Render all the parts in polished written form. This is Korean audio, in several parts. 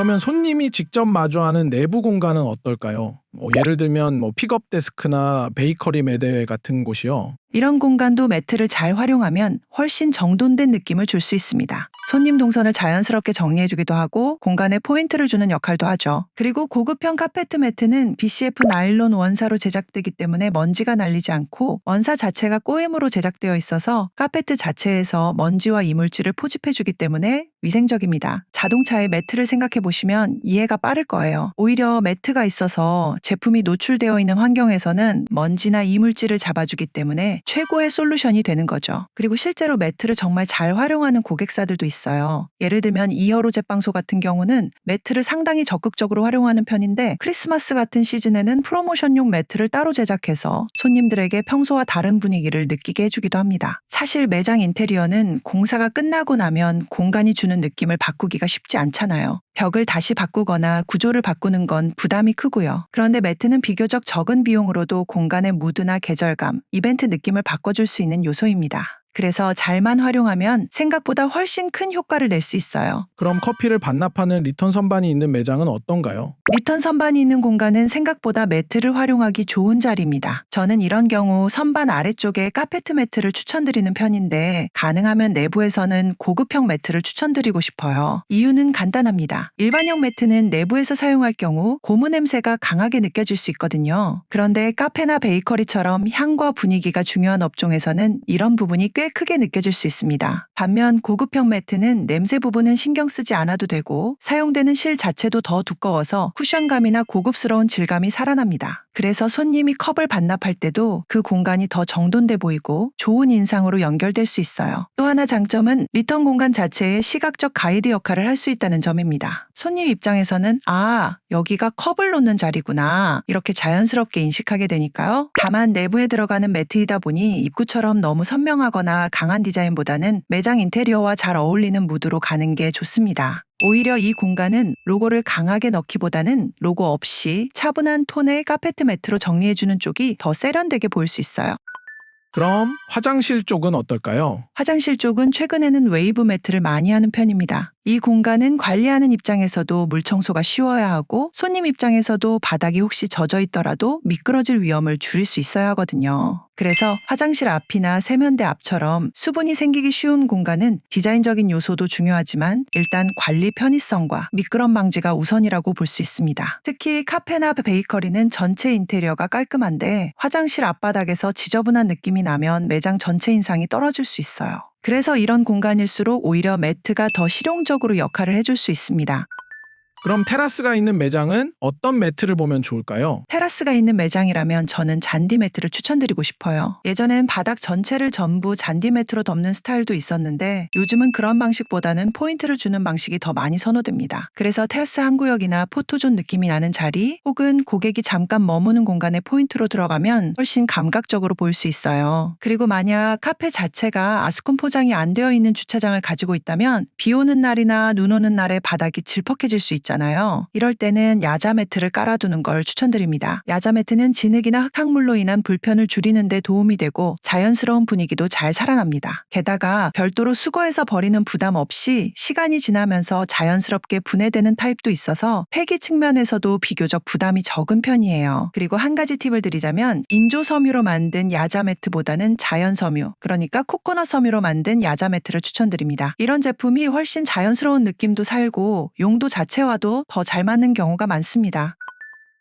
그러면 손님이 직접 마주하는 내부 공간은 어떨까요? 예를 들면 픽업 데스크나 베이커리 매대 같은 곳이요. 이런 공간도 매트를 잘 활용하면 훨씬 정돈된 느낌을 줄 수 있습니다. 손님 동선을 자연스럽게 정리해주기도 하고 공간에 포인트를 주는 역할도 하죠. 그리고 고급형 카페트 매트는 BCF 나일론 원사로 제작되기 때문에 먼지가 날리지 않고 원사 자체가 꼬임으로 제작되어 있어서 카페트 자체에서 먼지와 이물질을 포집해주기 때문에 위생적입니다. 자동차의 매트를 생각해 보시면 이해가 빠를 거예요. 오히려 매트가 있어서 제품이 노출되어 있는 환경에서는 먼지나 이물질을 잡아주기 때문에 최고의 솔루션이 되는 거죠. 그리고 실제로 매트를 정말 잘 활용하는 고객사들도 있어요. 예를 들면 이허로 제빵소 같은 경우는 매트를 상당히 적극적으로 활용하는 편인데 크리스마스 같은 시즌에는 프로모션용 매트를 따로 제작해서 손님들에게 평소와 다른 분위기를 느끼게 해주기도 합니다. 사실 매장 인테리어는 공사가 끝나고 나면 공간이 주는 느낌을 바꾸기가 쉽지 않잖아요. 벽을 다시 바꾸거나 구조를 바꾸는 건 부담이 크고요. 그런데 매트는 비교적 적은 비용으로도 공간의 무드나 계절감, 이벤트 느낌을 바꿔줄 수 있는 요소입니다. 그래서 잘만 활용하면 생각보다 훨씬 큰 효과를 낼 수 있어요. 그럼 커피를 반납하는 리턴 선반이 있는 매장은 어떤가요? 리턴 선반이 있는 공간은 생각보다 매트를 활용하기 좋은 자리입니다. 저는 이런 경우 선반 아래쪽에 카페트 매트를 추천드리는 편인데 가능하면 내부에서는 고급형 매트를 추천드리고 싶어요. 이유는 간단합니다. 일반형 매트는 내부에서 사용할 경우 고무 냄새가 강하게 느껴질 수 있거든요. 그런데 카페나 베이커리처럼 향과 분위기가 중요한 업종에서는 이런 부분이 꽤 크게 느껴질 수 있습니다. 반면 고급형 매트는 냄새 부분은 신경 쓰지 않아도 되고 사용되는 실 자체도 더 두꺼워서 쿠션감이나 고급스러운 질감이 살아납니다. 그래서 손님이 컵을 반납할 때도 그 공간이 더 정돈돼 보이고 좋은 인상으로 연결될 수 있어요. 또 하나 장점은 리턴 공간 자체에 시각적 가이드 역할을 할 수 있다는 점입니다. 손님 입장에서는 여기가 컵을 놓는 자리구나 이렇게 자연스럽게 인식하게 되니까요. 다만 내부에 들어가는 매트이다 보니 입구처럼 너무 선명하거나 강한 디자인보다는 매장 인테리어와 잘 어울리는 무드로 가는 게 좋습니다. 오히려 이 공간은 로고를 강하게 넣기보다는 로고 없이 차분한 톤의 카페트 매트로 정리해주는 쪽이 더 세련되게 보일 수 있어요. 그럼 화장실 쪽은 어떨까요? 화장실 쪽은 최근에는 웨이브 매트를 많이 하는 편입니다. 이 공간은 관리하는 입장에서도 물 청소가 쉬워야 하고 손님 입장에서도 바닥이 혹시 젖어 있더라도 미끄러질 위험을 줄일 수 있어야 하거든요. 그래서 화장실 앞이나 세면대 앞처럼 수분이 생기기 쉬운 공간은 디자인적인 요소도 중요하지만 일단 관리 편의성과 미끄럼 방지가 우선이라고 볼 수 있습니다. 특히 카페나 베이커리는 전체 인테리어가 깔끔한데 화장실 앞바닥에서 지저분한 느낌이 나면 매장 전체 인상이 떨어질 수 있어요. 그래서 이런 공간일수록 오히려 매트가 더 실용적으로 역할을 해줄 수 있습니다. 그럼 테라스가 있는 매장은 어떤 매트를 보면 좋을까요? 테라스가 있는 매장이라면 저는 잔디 매트를 추천드리고 싶어요. 예전엔 바닥 전체를 전부 잔디 매트로 덮는 스타일도 있었는데 요즘은 그런 방식보다는 포인트를 주는 방식이 더 많이 선호됩니다. 그래서 테라스 한 구역이나 포토존 느낌이 나는 자리 혹은 고객이 잠깐 머무는 공간에 포인트로 들어가면 훨씬 감각적으로 보일 수 있어요. 그리고 만약 카페 자체가 아스콘 포장이 안 되어 있는 주차장을 가지고 있다면 비 오는 날이나 눈 오는 날에 바닥이 질퍽해질 수 있잖아요. 이럴 때는 야자 매트를 깔아두는 걸 추천드립니다. 야자 매트는 진흙이나 흙탕물로 인한 불편을 줄이는 데 도움이 되고 자연스러운 분위기도 잘 살아납니다. 게다가 별도로 수거해서 버리는 부담 없이 시간이 지나면서 자연스럽게 분해되는 타입도 있어서 폐기 측면에서도 비교적 부담이 적은 편이에요. 그리고 한 가지 팁을 드리자면 인조 섬유로 만든 야자 매트보다는 자연 섬유, 그러니까 코코넛 섬유로 만든 야자 매트를 추천드립니다. 이런 제품이 훨씬 자연스러운 느낌도 살고 용도 자체와도 더 잘 맞는 경우가 많습니다.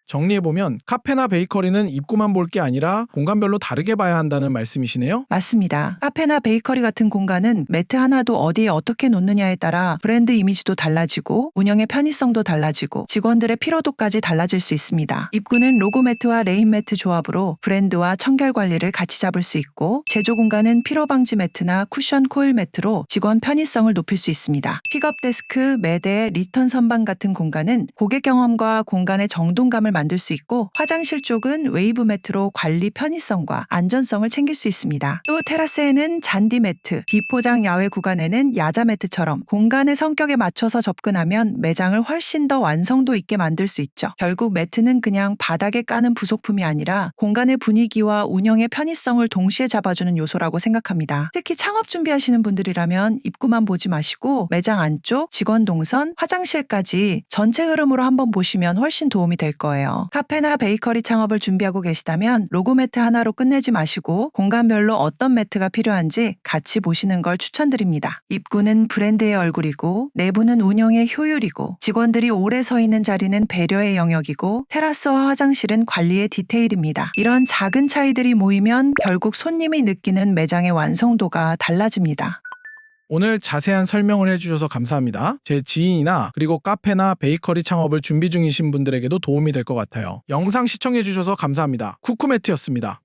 정리해보면 카페나 베이커리는 입구만 볼 게 아니라 공간별로 다르게 봐야 한다는 말씀이시네요? 맞습니다. 카페나 베이커리 같은 공간은 매트 하나도 어디에 어떻게 놓느냐에 따라 브랜드 이미지도 달라지고 운영의 편의성도 달라지고 직원들의 피로도까지 달라질 수 있습니다. 입구는 로고 매트와 레인 매트 조합으로 브랜드와 청결 관리를 같이 잡을 수 있고 제조 공간은 피로 방지 매트나 쿠션 코일 매트로 직원 편의성을 높일 수 있습니다. 픽업 데스크, 매대, 리턴 선반 같은 공간은 고객 경험과 공간의 정돈감을 만들 수 있고, 화장실 쪽은 웨이브 매트로 관리 편의성과 안전성을 챙길 수 있습니다. 또 테라스에는 잔디 매트, 비포장 야외 구간에는 야자 매트처럼 공간의 성격에 맞춰서 접근하면 매장을 훨씬 더 완성도 있게 만들 수 있죠. 결국 매트는 그냥 바닥에 까는 부속품이 아니라 공간의 분위기와 운영의 편의성을 동시에 잡아주는 요소라고 생각합니다. 특히 창업 준비하시는 분들이라면 입구만 보지 마시고 매장 안쪽, 직원 동선, 화장실까지 전체 흐름으로 한번 보시면 훨씬 도움이 될 거예요. 카페나 베이커리 창업을 준비하고 계시다면 로고 매트 하나로 끝내지 마시고 공간별로 어떤 매트가 필요한지 같이 보시는 걸 추천드립니다. 입구는 브랜드의 얼굴이고, 내부는 운영의 효율이고, 직원들이 오래 서 있는 자리는 배려의 영역이고, 테라스와 화장실은 관리의 디테일입니다. 이런 작은 차이들이 모이면 결국 손님이 느끼는 매장의 완성도가 달라집니다. 오늘 자세한 설명을 해주셔서 감사합니다. 제 지인이나 그리고 카페나 베이커리 창업을 준비 중이신 분들에게도 도움이 될 것 같아요. 영상 시청해주셔서 감사합니다. 쿠쿠매트였습니다.